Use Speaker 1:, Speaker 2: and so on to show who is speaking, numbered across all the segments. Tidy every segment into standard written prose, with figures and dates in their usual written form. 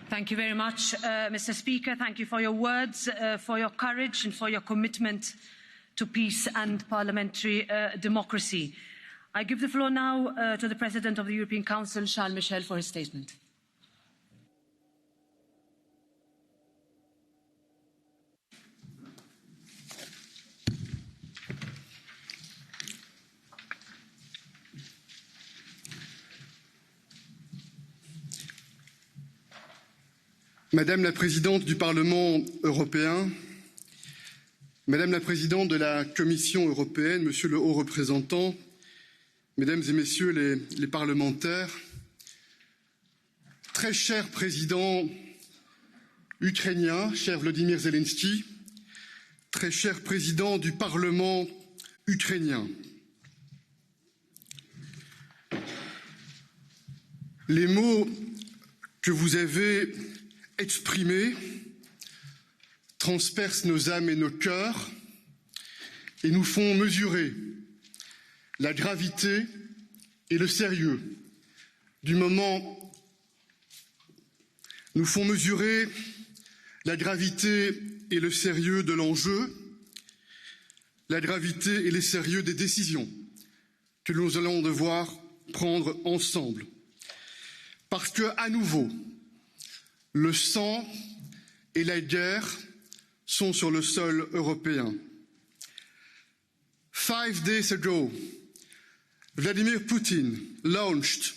Speaker 1: Thank you very much, Mr. Speaker. Thank you for your words, for your courage and for your commitment to peace and parliamentary democracy. I give the floor now to the President of the European Council, Charles Michel, for his statement.
Speaker 2: Madame la Présidente du Parlement européen, Madame la Présidente de la Commission européenne, Monsieur le Haut représentant, Mesdames et Messieurs les parlementaires, très cher Président ukrainien, cher Volodymyr Zelensky, très cher Président du Parlement ukrainien, les mots que vous avez exprimés transpercent nos âmes et nos cœurs et nous font mesurer la gravité et le sérieux du moment, nous font mesurer la gravité et le sérieux de l'enjeu, la gravité et le sérieux des décisions que nous allons devoir prendre ensemble. Parce que, à nouveau, le sang et la guerre sont sur le sol européen. 5 days ago, Vladimir Putin launched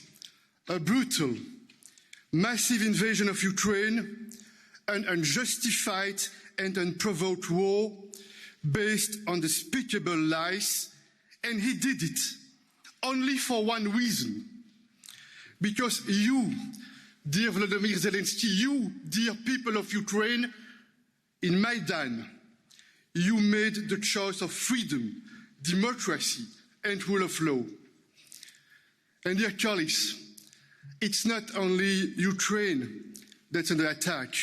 Speaker 2: a brutal, massive invasion of Ukraine, an unjustified and unprovoked war based on despicable lies, and he did it only for one reason. Because you, dear Volodymyr Zelensky, you, dear people of Ukraine, in Maidan, you made the choice of freedom, democracy, and rule of law. And dear colleagues, it's not only Ukraine that's under attack.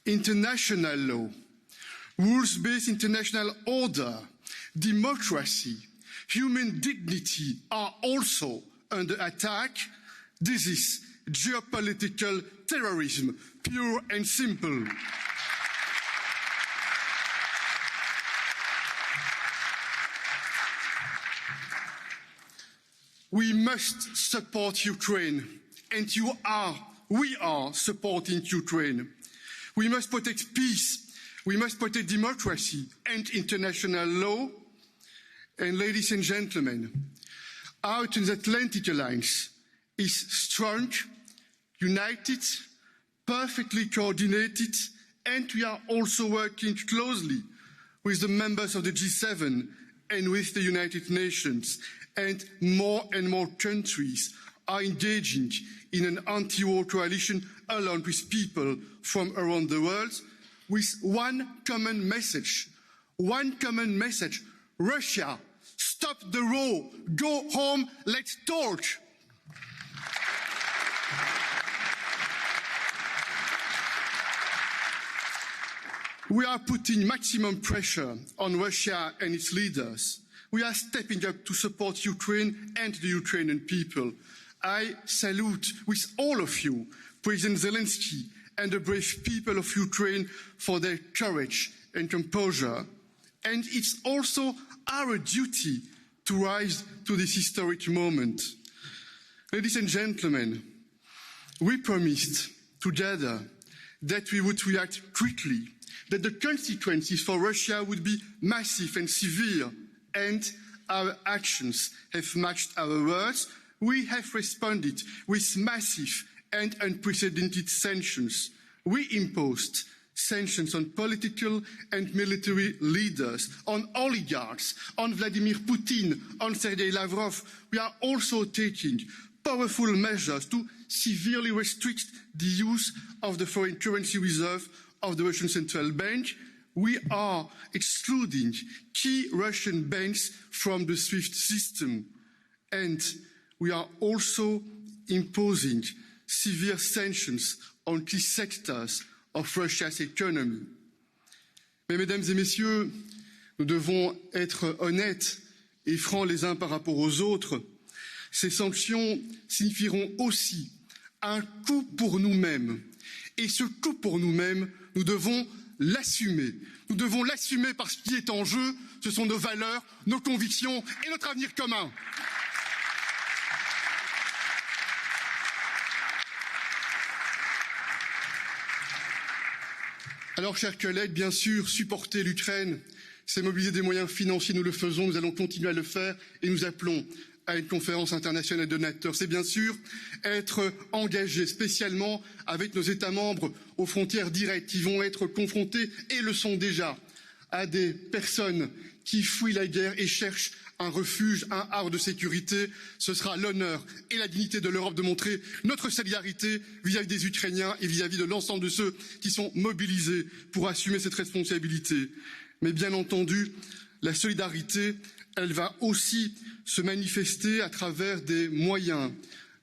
Speaker 2: International law, rules-based international order, democracy, human dignity are also under attack. This is geopolitical terrorism, pure and simple. We must support Ukraine, and we are supporting Ukraine. We must protect peace, we must protect democracy and international law. And ladies and gentlemen, our transatlantic alliance is strong, united, perfectly coordinated, and we are also working closely with the members of the G7 and with the United Nations. And more countries are engaging in an anti-war coalition along with people from around the world with one common message. Russia, stop the war, go home, let's talk. We are putting maximum pressure on Russia and its leaders. We are stepping up to support Ukraine and the Ukrainian people. I salute with all of you, President Zelensky and the brave people of Ukraine for their courage and composure. And it's also our duty to rise to this historic moment. Ladies and gentlemen, we promised together that we would react quickly, that the consequences for Russia would be massive and severe. And our actions have matched our words. We have responded with massive and unprecedented sanctions. We imposed sanctions on political and military leaders, on oligarchs, on Vladimir Putin, on Sergei Lavrov. We are also taking powerful measures to severely restrict the use of the foreign currency reserve of the Russian Central Bank. We are excluding key Russian banks from the SWIFT system. And we are also imposing severe sanctions on key sectors of Russia's economy. Mais mesdames et messieurs, nous devons être honnêtes et francs les uns par rapport aux autres. Ces sanctions signifieront aussi un coût pour nous-mêmes. Et ce coût pour nous-mêmes, nous devons l'assumer. Nous devons l'assumer parce que ce qui est en jeu, ce sont nos valeurs, nos convictions et notre avenir commun. Alors, chers collègues, bien sûr, supporter l'Ukraine, c'est mobiliser des moyens financiers, nous le faisons, nous allons continuer à le faire et nous appelons à une conférence internationale de donateurs. C'est bien sûr être engagé spécialement avec nos États membres aux frontières directes qui vont être confrontés, et le sont déjà, à des personnes qui fuient la guerre et cherchent un refuge, un havre de sécurité. Ce sera l'honneur et la dignité de l'Europe de montrer notre solidarité vis-à-vis des Ukrainiens et vis-à-vis de l'ensemble de ceux qui sont mobilisés pour assumer cette responsabilité. Mais bien entendu, la solidarité, elle va aussi se manifester à travers des moyens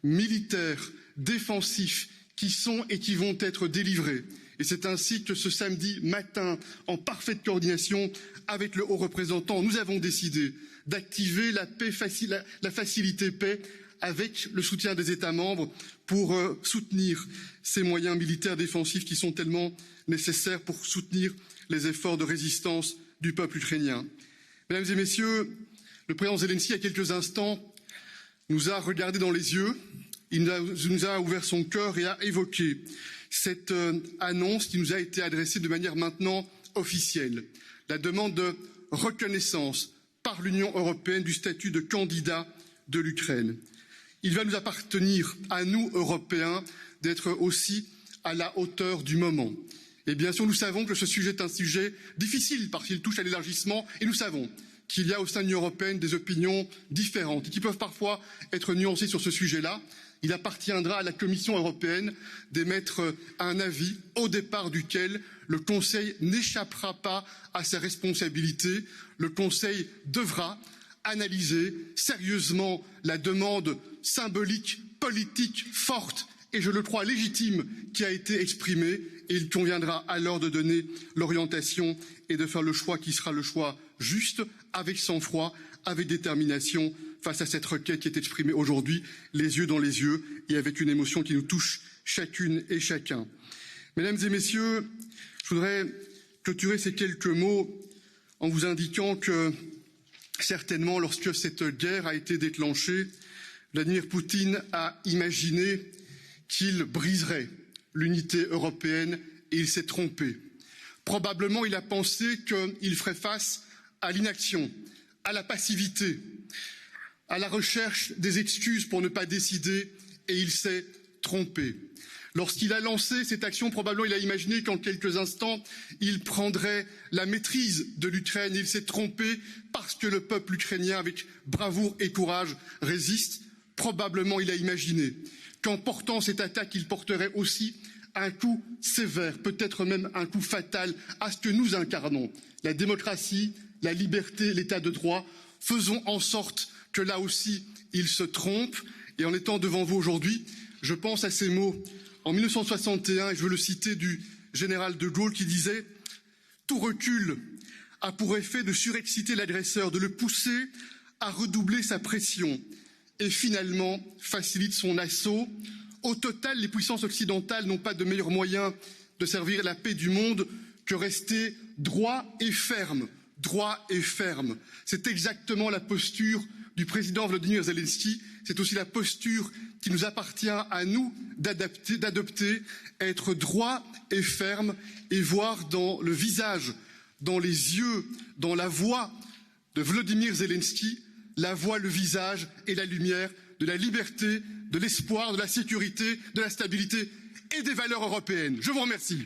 Speaker 2: militaires, défensifs, qui sont et qui vont être délivrés. Et c'est ainsi que ce samedi matin, en parfaite coordination avec le haut représentant, nous avons décidé d'activer la facilité paix avec le soutien des États membres pour soutenir ces moyens militaires défensifs qui sont tellement nécessaires pour soutenir les efforts de résistance du peuple ukrainien. Mesdames et messieurs, le président Zelensky, il y a quelques instants, nous a regardé dans les yeux, il nous a ouvert son cœur et a évoqué cette annonce qui nous a été adressée de manière maintenant officielle, la demande de reconnaissance par l'Union européenne du statut de candidat de l'Ukraine. Il va nous appartenir, à nous, Européens, d'être aussi à la hauteur du moment. Et bien sûr, nous savons que ce sujet est un sujet difficile parce qu'il touche à l'élargissement, et nous savons qu'il y a au sein de l'Union européenne des opinions différentes et qui peuvent parfois être nuancées sur ce sujet-là. Il appartiendra à la Commission européenne d'émettre un avis au départ duquel le Conseil n'échappera pas à ses responsabilités. Le Conseil devra analyser sérieusement la demande symbolique, politique, forte et je le crois légitime qui a été exprimée, et il conviendra alors de donner l'orientation et de faire le choix qui sera le choix juste, avec sang-froid, avec détermination, face à cette requête qui est exprimée aujourd'hui, les yeux dans les yeux, et avec une émotion qui nous touche chacune et chacun. Mesdames et messieurs, je voudrais clôturer ces quelques mots en vous indiquant que, certainement, lorsque cette guerre a été déclenchée, Vladimir Poutine a imaginé qu'il briserait l'unité européenne et il s'est trompé. Probablement, il a pensé qu'il ferait face à l'inaction, à la passivité, à la recherche des excuses pour ne pas décider, et il s'est trompé. Lorsqu'il a lancé cette action, probablement il a imaginé qu'en quelques instants, il prendrait la maîtrise de l'Ukraine. Il s'est trompé parce que le peuple ukrainien, avec bravoure et courage, résiste. Probablement il a imaginé qu'en portant cette attaque, il porterait aussi un coup sévère, peut-être même un coup fatal à ce que nous incarnons, la démocratie, la liberté, l'état de droit. Faisons en sorte que là aussi, il se trompe. Et en étant devant vous aujourd'hui, je pense à ces mots en 1961, et je veux le citer, du général de Gaulle qui disait « Tout recul a pour effet de surexciter l'agresseur, de le pousser à redoubler sa pression et finalement facilite son assaut. Au total, les puissances occidentales n'ont pas de meilleur moyen de servir la paix du monde que rester droit et ferme. Droit et ferme. C'est exactement la posture du président Volodymyr Zelensky. C'est aussi la posture qui nous appartient à nous d'adopter, être droit et ferme et voir dans le visage, dans les yeux, dans la voix de Volodymyr Zelensky, la voix, le visage et la lumière de la liberté, de l'espoir, de la sécurité, de la stabilité et des valeurs européennes. Je vous remercie.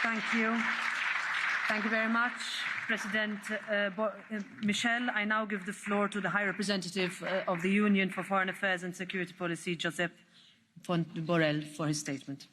Speaker 1: Thank you. Thank you very much, President Michel. I now give the floor to the High Representative of the Union for Foreign Affairs and Security Policy, Josep BORRELL, for his statement.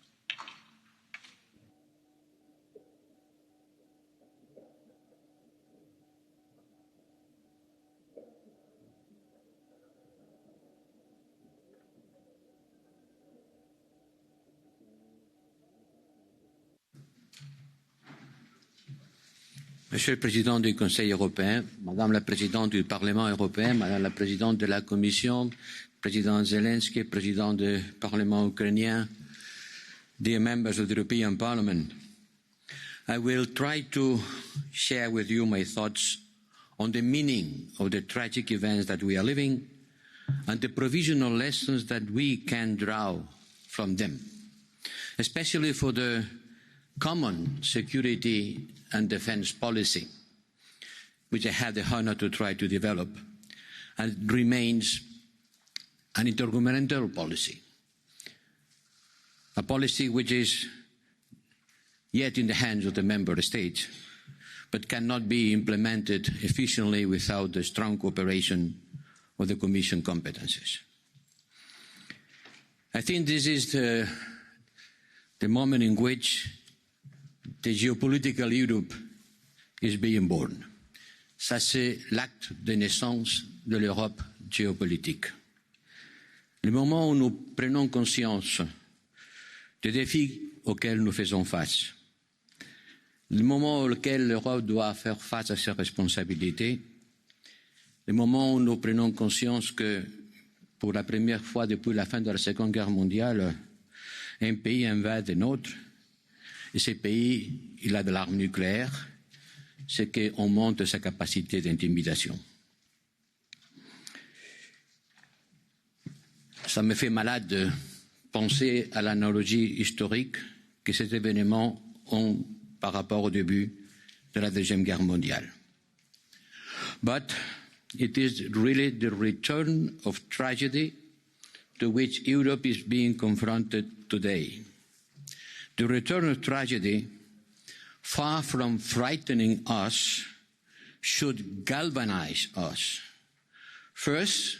Speaker 3: Monsieur le Président du Conseil européen, Madame la Présidente du Parlement européen, Madame la Présidente de la Commission, Président Zelensky, Président du Parlement ukrainien, dear members of the European Parliament, I will try to share with you my thoughts on the meaning of the tragic events that we are living and the provisional lessons that we can draw from them, especially for the common security and defence policy, which I had the honour to try to develop, and remains an intergovernmental policy, a policy which is yet in the hands of the member states, but cannot be implemented efficiently without the strong cooperation of the Commission competences. I think this is the moment in which the geopolitical Europe is being born. Ça, c'est l'acte de naissance de l'Europe géopolitique. Le moment où nous prenons conscience des défis auxquels nous faisons face, le moment auquel l'Europe doit faire face à ses responsabilités, le moment où nous prenons conscience que, pour la première fois depuis la fin de la Seconde Guerre mondiale, un pays invade un autre, et ce pays, il a de l'arme nucléaire, c'est qu'on monte sa capacité d'intimidation. Ça me fait malade de penser à l'analogie historique que ces événements ont par rapport au début de la Deuxième Guerre mondiale. But it is really the return of tragedy to which Europe is being confronted today. The return of tragedy, far from frightening us, should galvanize us. First,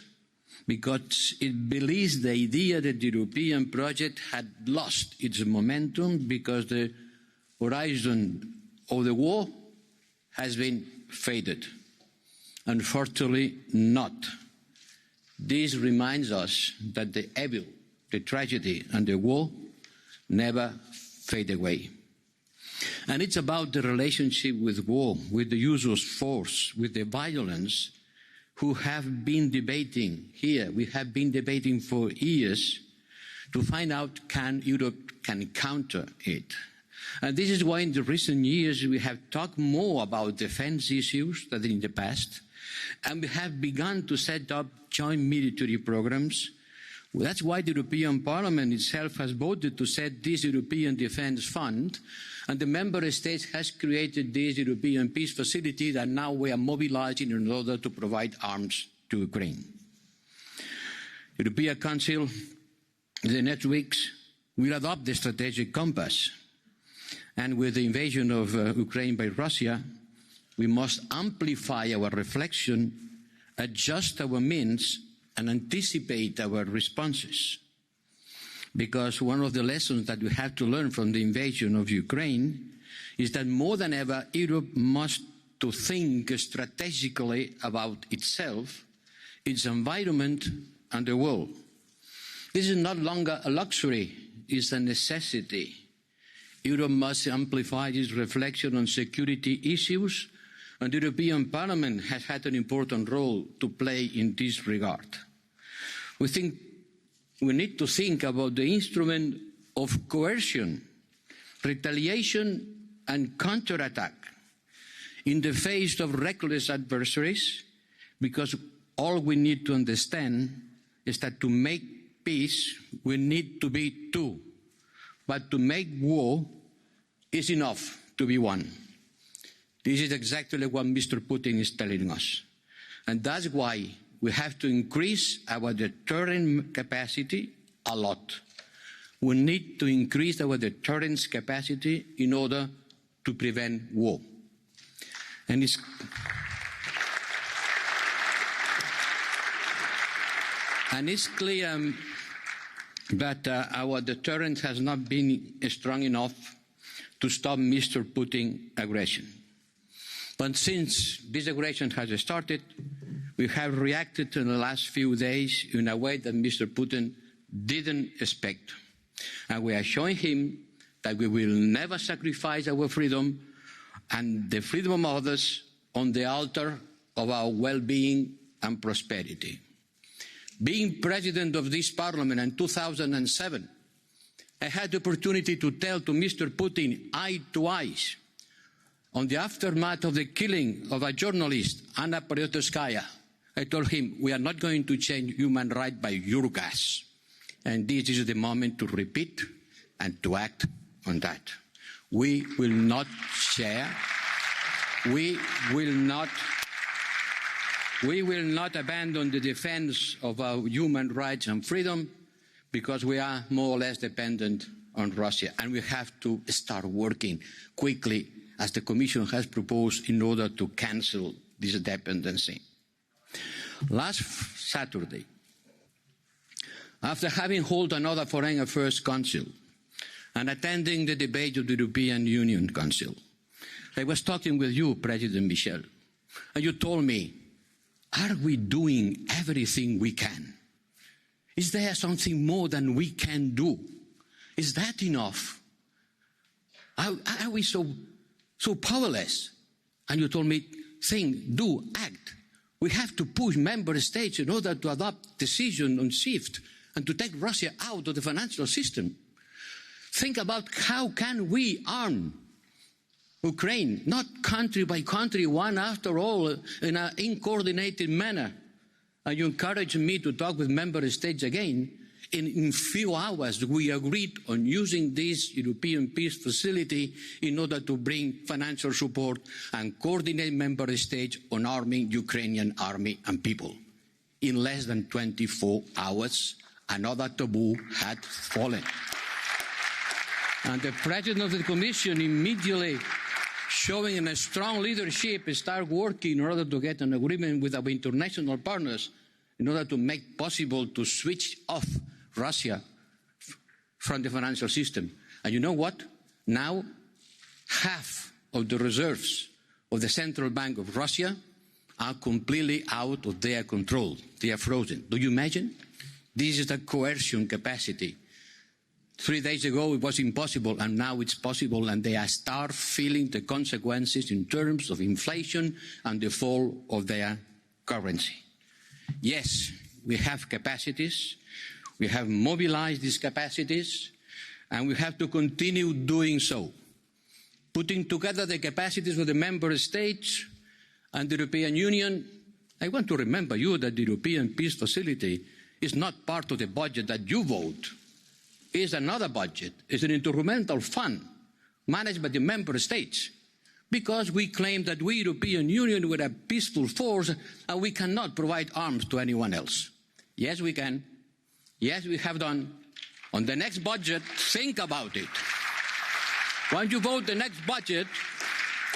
Speaker 3: because it believes the idea that the European project had lost its momentum because the horizon of the war has been faded. Unfortunately not. This reminds us that the evil, the tragedy and the war never fade away. And it's about the relationship with war, with the use of force, with the violence, who have been debating here. We have been debating for years to find out can Europe can counter it. And this is why in the recent years we have talked more about defence issues than in the past, and we have begun to set up joint military programmes. Well, that's why the European Parliament itself has voted to set this European Defence Fund, and the Member States has created this European Peace Facility that now we are mobilising in order to provide arms to Ukraine. The European Council in the next weeks will adopt the strategic compass, and with the invasion of Ukraine by Russia, we must amplify our reflection, adjust our means, and anticipate our responses. Because one of the lessons that we have to learn from the invasion of Ukraine is that more than ever, Europe must to think strategically about itself, its environment, and the world. This is no longer a luxury, it's a necessity. Europe must amplify its reflection on security issues, and the European Parliament has had an important role to play in this regard. We think we need to think about the instrument of coercion, retaliation and counterattack in the face of reckless adversaries, because all we need to understand is that to make peace we need to be two, but to make war is enough to be one. This is exactly what Mr. Putin is telling us. And that's why we have to increase our deterrent capacity a lot. We need to increase our deterrence capacity in order to prevent war. And it's clear that our deterrent has not been strong enough to stop Mr. Putin's aggression. But since this aggression has started, we have reacted in the last few days in a way that Mr. Putin didn't expect. And we are showing him that we will never sacrifice our freedom and the freedom of others on the altar of our well-being and prosperity. Being president of this parliament in 2007, I had the opportunity to tell to Mr. Putin eye to eyes on the aftermath of the killing of a journalist, Anna Politkovskaya. I told him, we are not going to change human rights by your gas. And this is the moment to repeat and to act on that. We will not share, we will not abandon the defense of our human rights and freedom because we are more or less dependent on Russia. And we have to start working quickly, as the Commission has proposed, in order to cancel this dependency. Last Saturday, after having held another Foreign Affairs Council and attending the debate of the European Union Council, I was talking with you, President Michel, and you told me, are we doing everything we can? Is there something more than we can do? Is that enough? Are we so powerless? And you told me, think, do, act. We have to push member states in order to adopt decisions on SWIFT and to take Russia out of the financial system. Think about how can we arm Ukraine, not country by country, one after all, in an uncoordinated manner. And you encouraged me to talk with member states again. In few hours, we agreed on using this European Peace Facility in order to bring financial support and coordinate member states on arming Ukrainian army and people. In less than 24 hours, another taboo had fallen. And the President of the Commission immediately, showing a strong leadership, started working in order to get an agreement with our international partners in order to make possible to switch off Russia from the financial system. And you know what? Now, half of the reserves of the Central Bank of Russia are completely out of their control. They are frozen. Do you imagine? This is the coercion capacity. 3 days ago it was impossible, and now it's possible, and they start feeling the consequences in terms of inflation and the fall of their currency. Yes, we have capacities. We have mobilized these capacities, and we have to continue doing so, putting together the capacities of the member states and the European Union. I want to remember you that the European Peace Facility is not part of the budget that you vote. It is another budget. It's an intergovernmental fund managed by the member states, because we claim that we, European Union, were a peaceful force and we cannot provide arms to anyone else. Yes, we can. Yes, we have done. On the next budget, think about it. When you vote the next budget,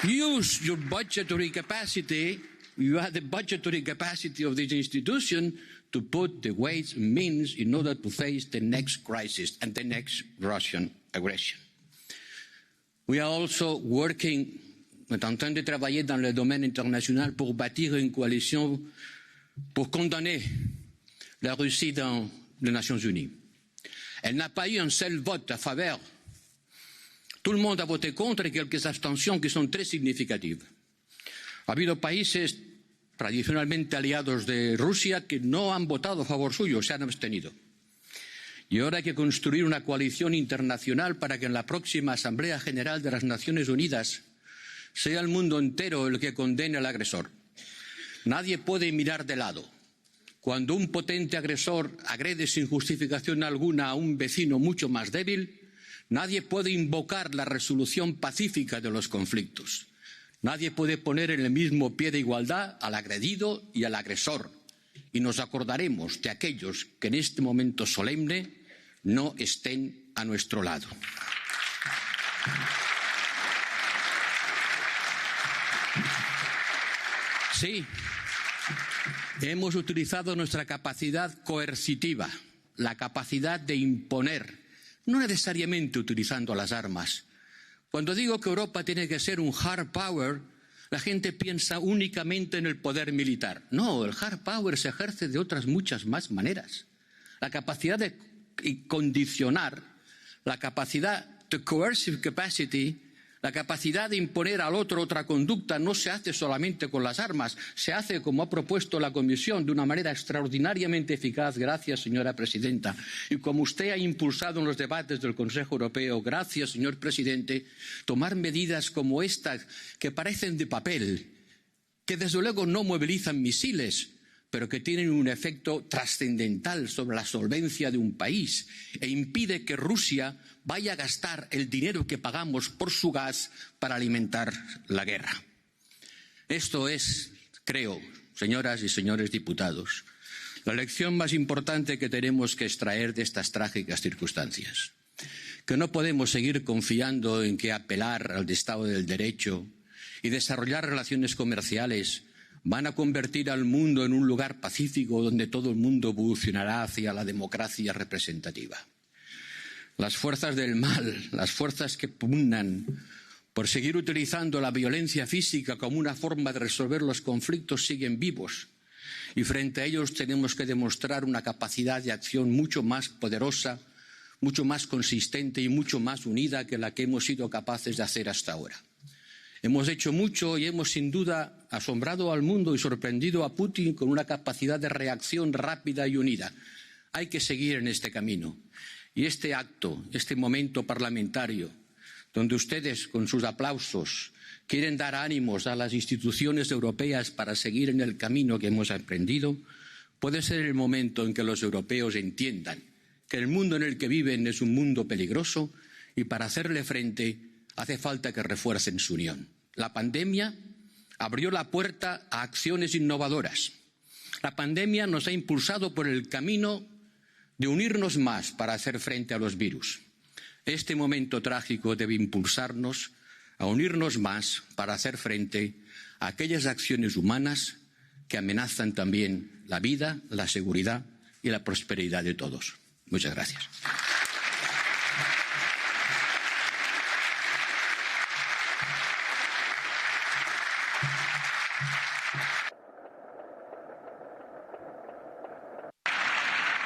Speaker 3: use your budgetary capacity. You have the budgetary capacity of this institution to put the ways and means in order to face the next crisis and the next Russian aggression. We are also working, on est en train de travailler dans le domaine international pour bâtir une coalition pour condamner la Russie dans les Nations Unies. Elle n'a pas eu un seul vote à faveur. Tout le monde a voté contre, et quelques abstentions qui sont très significatives. Ha habido países tradicionalmente aliados de Rusia que no han votado a favor suyo, se han abstenido. Y ahora hay que construir una coalición internacional para que en la próxima Asamblea General de las Naciones Unidas sea el mundo entero el que condene al agresor. Nadie puede mirar de lado. Cuando un potente agresor agrede sin justificación alguna a un vecino mucho más débil, nadie puede invocar la resolución pacífica de los conflictos. Nadie puede poner en el mismo pie de igualdad al agredido y al agresor. Y nos acordaremos de aquellos que en este momento solemne no estén a nuestro lado. Sí, hemos utilizado nuestra capacidad coercitiva, la capacidad de imponer, no necesariamente utilizando las armas. Cuando digo que Europa tiene que ser un hard power, la gente piensa únicamente en el poder militar. No, el hard power se ejerce de otras muchas más maneras. La capacidad de condicionar, la capacidad, the coercive capacity, La capacidad de imponer al otro otra conducta no se hace solamente con las armas, se hace, como ha propuesto la Comisión, de una manera extraordinariamente eficaz, gracias, señora presidenta. Y como usted ha impulsado en los debates del Consejo Europeo, gracias, señor presidente, tomar medidas como estas, que parecen de papel, que desde luego no movilizan misiles, pero que tienen un efecto trascendental sobre la solvencia de un país e impide que Rusia vaya a gastar el dinero que pagamos por su gas para alimentar la guerra. Esto es, creo, señoras y señores diputados, la lección más importante que tenemos que extraer de estas trágicas circunstancias. Que no podemos seguir confiando en que apelar al Estado del Derecho y desarrollar relaciones comerciales van a convertir al mundo en un lugar pacífico donde todo el mundo evolucionará hacia la democracia representativa. Las fuerzas del mal, las fuerzas que pugnan por seguir utilizando la violencia física como una forma de resolver los conflictos siguen vivos y frente a ellos tenemos que demostrar una capacidad de acción mucho más poderosa, mucho más consistente y mucho más unida que la que hemos sido capaces de hacer hasta ahora. Hemos hecho mucho y hemos sin duda asombrado al mundo y sorprendido a Putin con una capacidad de reacción rápida y unida. Hay que seguir en este camino. Y este acto, este momento parlamentario, donde ustedes con sus aplausos quieren dar ánimos a las instituciones europeas para seguir en el camino que hemos emprendido, puede ser el momento en que los europeos entiendan que el mundo en el que viven es un mundo peligroso y para hacerle frente hace falta que refuercen su unión. La pandemia abrió la puerta a acciones innovadoras. La pandemia nos ha impulsado por el camino de unirnos más para hacer frente a los virus. Este momento trágico debe impulsarnos a unirnos más para hacer frente a aquellas acciones humanas que amenazan también la vida, la seguridad y la prosperidad de todos. Muchas gracias.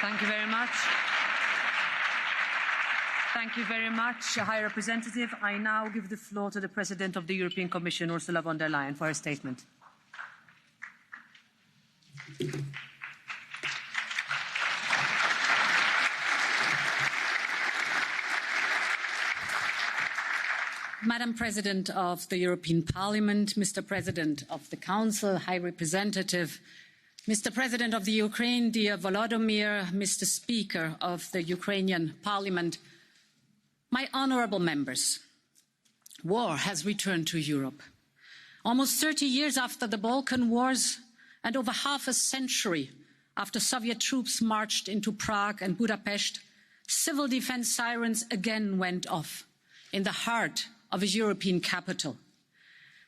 Speaker 1: Thank you very much. Thank you very much, High Representative. I now give the floor to the President of the European Commission, Ursula von der Leyen, for her statement.
Speaker 4: Madam President of the European Parliament, Mr. President of the Council, High Representative, Mr. President of the Ukraine, dear Volodymyr, Mr. Speaker of the Ukrainian Parliament, my honourable members, war has returned to Europe. Almost 30 years after the Balkan Wars and over half a century after Soviet troops marched into Prague and Budapest, civil defence sirens again went off in the heart of a European capital.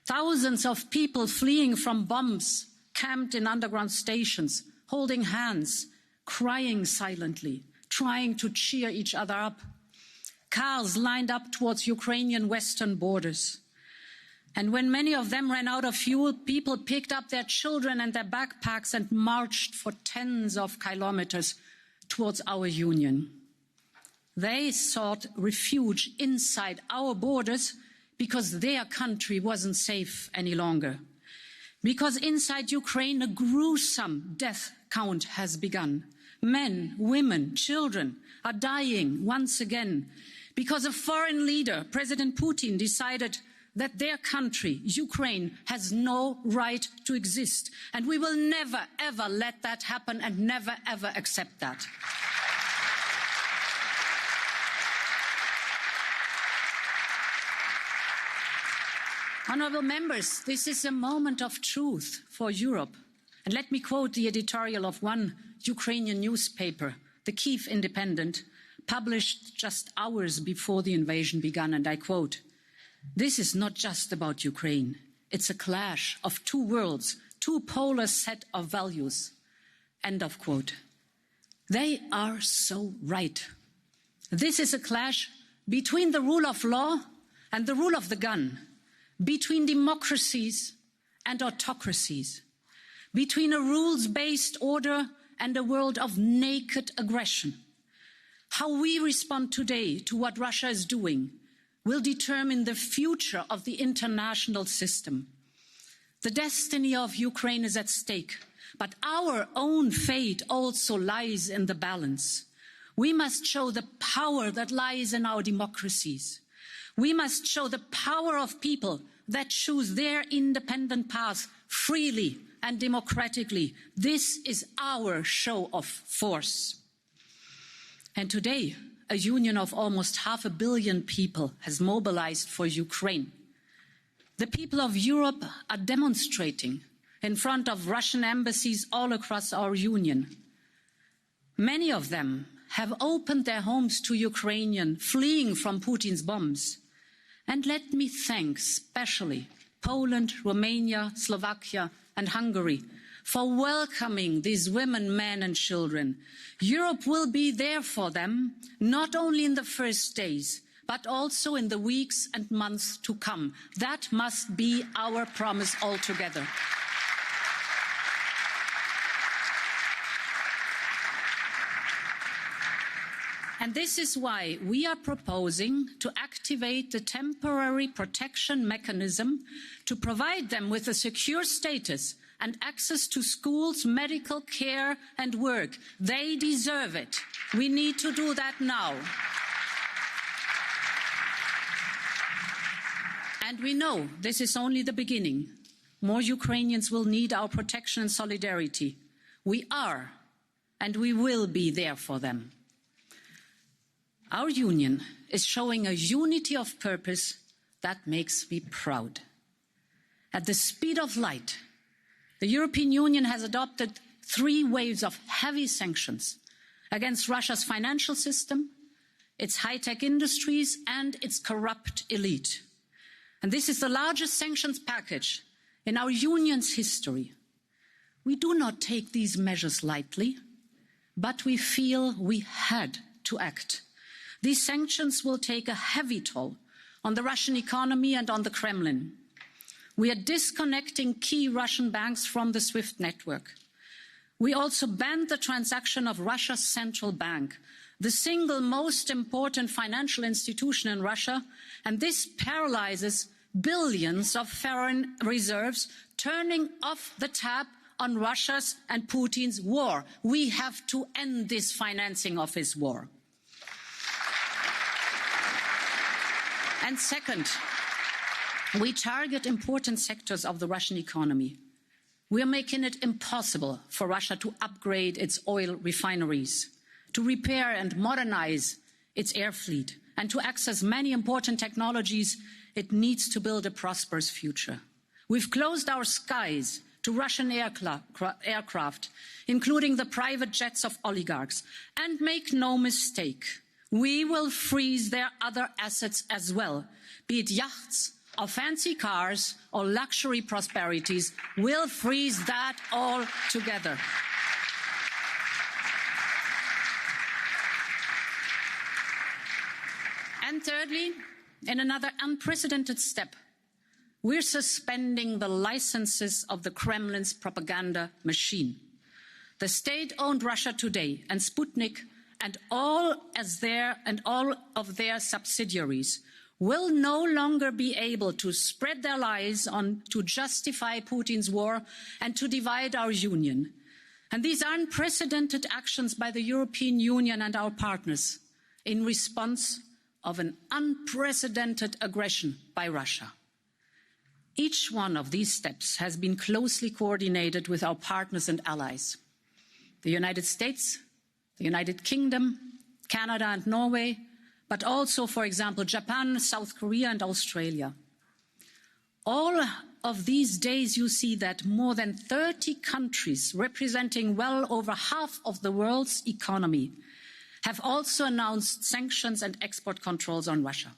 Speaker 4: Thousands of people fleeing from bombs camped in underground stations, holding hands, crying silently, trying to cheer each other up. Cars lined up towards Ukrainian western borders. And when many of them ran out of fuel, people picked up their children and their backpacks and marched for tens of kilometers towards our union. They sought refuge inside our borders because their country wasn't safe any longer. Because inside Ukraine, a gruesome death count has begun. Men, women, children are dying once again because a foreign leader, President Putin, decided that their country, Ukraine, has no right to exist. And we will never, ever let that happen and never, ever accept that. Honourable members, this is a moment of truth for Europe. And let me quote the editorial of one Ukrainian newspaper, the Kyiv Independent, published just hours before the invasion began, and I quote, "This is not just about Ukraine. It's a clash of two worlds, two polar set of values." End of quote. They are so right. This is a clash between the rule of law and the rule of the gun, between democracies and autocracies, between a rules-based order and a world of naked aggression. How we respond today to what Russia is doing will determine the future of the international system. The destiny of Ukraine is at stake, but our own fate also lies in the balance. We must show the power that lies in our democracies. We must show the power of people that choose their independent path freely and democratically. This is our show of force. And today, a union of almost 500 million people has mobilized for Ukraine. The people of Europe are demonstrating in front of Russian embassies all across our union. Many of them have opened their homes to Ukrainians fleeing from Putin's bombs. And let me thank especially Poland, Romania, Slovakia and Hungary for welcoming these women, men and children. Europe will be there for them, not only in the first days, but also in the weeks and months to come. That must be our promise altogether. And this is why we are proposing to activate the temporary protection mechanism to provide them with a secure status and access to schools, medical care and work. They deserve it. We need to do that now. And we know this is only the beginning. More Ukrainians will need our protection and solidarity. We are and we will be there for them. Our union is showing a unity of purpose that makes me proud. At the speed of light, the European Union has adopted 3 waves of heavy sanctions against Russia's financial system, its high-tech industries and its corrupt elite. And this is the largest sanctions package in our union's history. We do not take these measures lightly, but we feel we had to act. These sanctions will take a heavy toll on the Russian economy and on the Kremlin. We are disconnecting key Russian banks from the SWIFT network. We also banned the transaction of Russia's central bank, the single most important financial institution in Russia, and this paralyzes billions of foreign reserves, turning off the tap on Russia's and Putin's war. We have to end this financing of his war. And second, we target important sectors of the Russian economy. We are making it impossible for Russia to upgrade its oil refineries, to repair and modernize its air fleet, and to access many important technologies it needs to build a prosperous future. We've closed our skies to Russian aircraft, including the private jets of oligarchs. And make no mistake, we will freeze their other assets as well, be it yachts or fancy cars or luxury prosperities. We'll freeze that all together. And thirdly, in another unprecedented step, we're suspending the licenses of the Kremlin's propaganda machine. The state-owned Russia Today and Sputnik and all of their subsidiaries will no longer be able to spread their lies to justify Putin's war and to divide our union. And these are unprecedented actions by the European Union and our partners in response of an unprecedented aggression by Russia. Each one of these steps has been closely coordinated with our partners and allies, the United States, the United Kingdom, Canada and Norway, but also, for example, Japan, South Korea and Australia. All of these days you see that more than 30 countries representing well over half of the world's economy have also announced sanctions and export controls on Russia.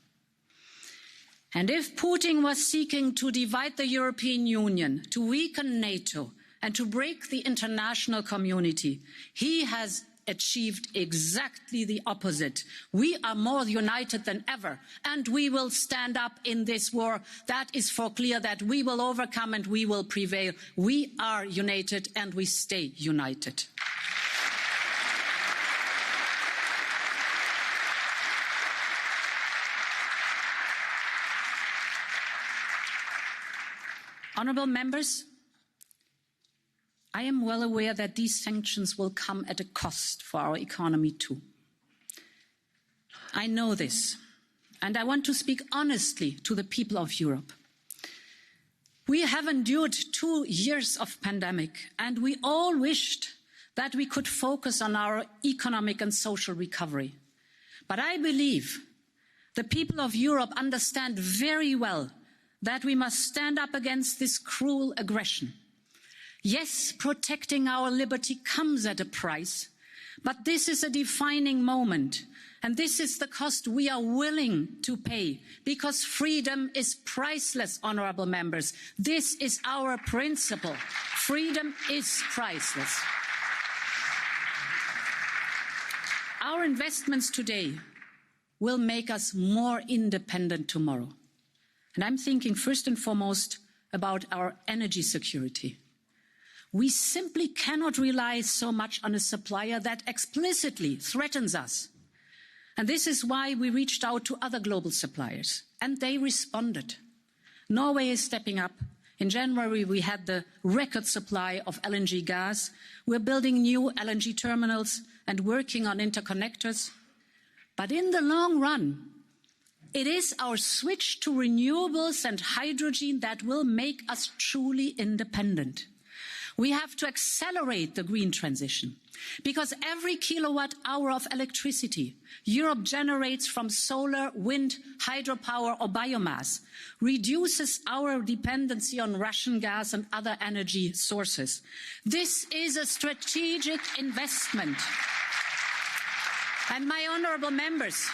Speaker 4: And if Putin was seeking to divide the European Union, to weaken NATO and to break the international community, he has achieved exactly the opposite. We are more united than ever, and we will stand up in this war. That is for clear that we will overcome and we will prevail. We are united and we stay united. Honourable members, I am well aware that these sanctions will come at a cost for our economy too. I know this, and I want to speak honestly to the people of Europe. We have endured 2 years of pandemic, and we all wished that we could focus on our economic and social recovery. But I believe the people of Europe understand very well that we must stand up against this cruel aggression. Yes, protecting our liberty comes at a price, but this is a defining moment, and this is the cost we are willing to pay, because freedom is priceless, honourable members. This is our principle. Freedom is priceless. Our investments today will make us more independent tomorrow. And I'm thinking first and foremost about our energy security. We simply cannot rely so much on a supplier that explicitly threatens us. And this is why we reached out to other global suppliers, and they responded. Norway is stepping up. In January, we had the record supply of LNG gas. We're building new LNG terminals and working on interconnectors. But in the long run, it is our switch to renewables and hydrogen that will make us truly independent. We have to accelerate the green transition, because every kilowatt hour of electricity Europe generates from solar, wind, hydropower or biomass reduces our dependency on Russian gas and other energy sources. This is a strategic investment. And my honourable members,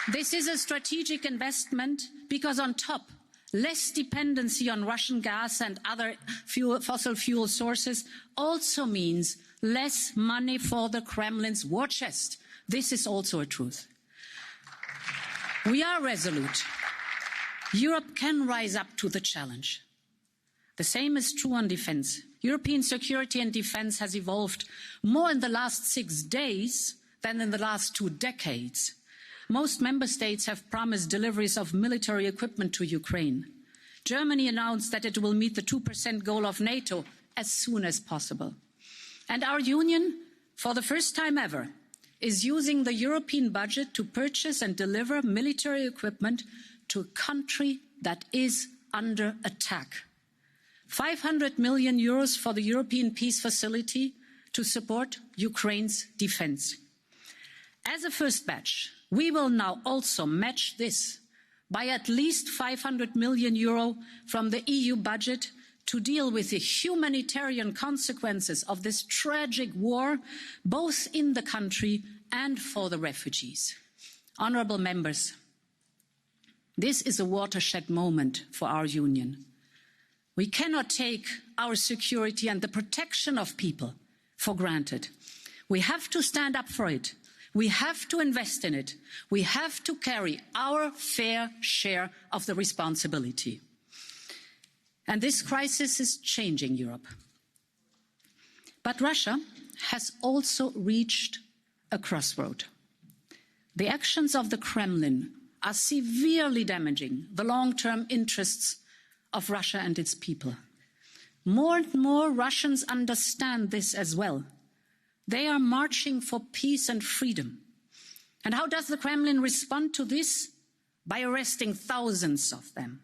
Speaker 4: this is a strategic investment because on top, less dependency on Russian gas and other fossil fuel sources also means less money for the Kremlin's war chest. This is also a truth. We are resolute. Europe can rise up to the challenge. The same is true on defence. European security and defence has evolved more in the last 6 days than in the last 2 decades. Most member states have promised deliveries of military equipment to Ukraine. Germany announced that it will meet the 2% goal of NATO as soon as possible. And our union, for the first time ever, is using the European budget to purchase and deliver military equipment to a country that is under attack. 500 million euros for the European Peace Facility to support Ukraine's defence. As a first batch, we will now also match this by at least 500 million euro from the EU budget to deal with the humanitarian consequences of this tragic war, both in the country and for the refugees. Honourable members, this is a watershed moment for our union. We cannot take our security and the protection of people for granted. We have to stand up for it. We have to invest in it. We have to carry our fair share of the responsibility. And this crisis is changing Europe. But Russia has also reached a crossroad. The actions of the Kremlin are severely damaging the long-term interests of Russia and its people. More and more Russians understand this as well. They are marching for peace and freedom. And how does the Kremlin respond to this? By arresting thousands of them.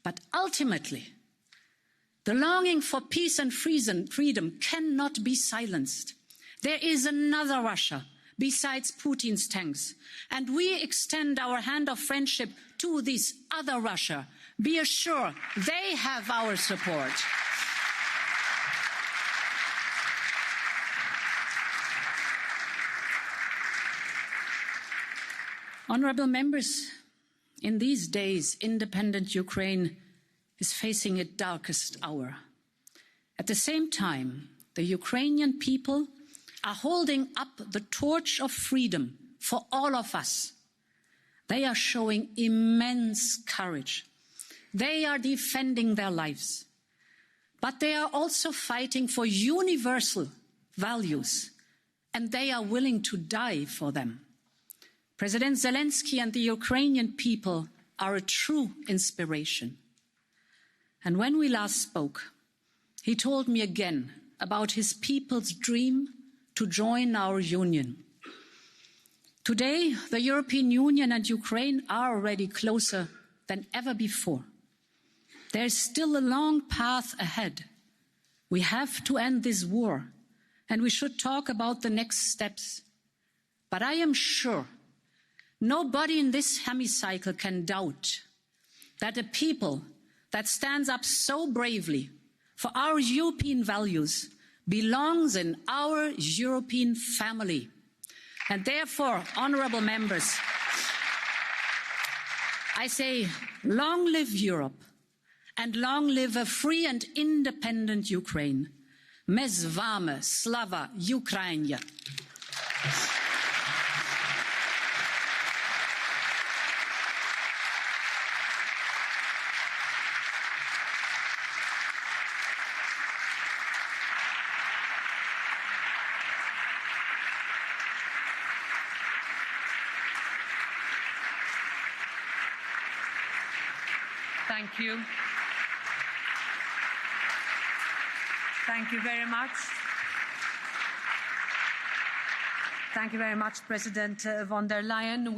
Speaker 4: But ultimately, the longing for peace and freedom cannot be silenced. There is another Russia besides Putin's tanks, and we extend our hand of friendship to this other Russia. Be assured they have our support. Honourable members, in these days, independent Ukraine is facing its darkest hour. At the same time, the Ukrainian people are holding up the torch of freedom for all of us. They are showing immense courage. They are defending their lives. But they are also fighting for universal values, and they are willing to die for them. President Zelensky and the Ukrainian people are a true inspiration. And when we last spoke, he told me again about his people's dream to join our union. Today, the European Union and Ukraine are already closer than ever before. There is still a long path ahead. We have to end this war, and we should talk about the next steps. But I am sure nobody in this hemicycle can doubt that a people that stands up so bravely for our European values belongs in our European family. And therefore, honourable members, I say, long live Europe and long live a free and independent Ukraine. Me z vami, slava Ukrainie.
Speaker 1: Thank you. Thank you very much. Thank you very much, President von der Leyen.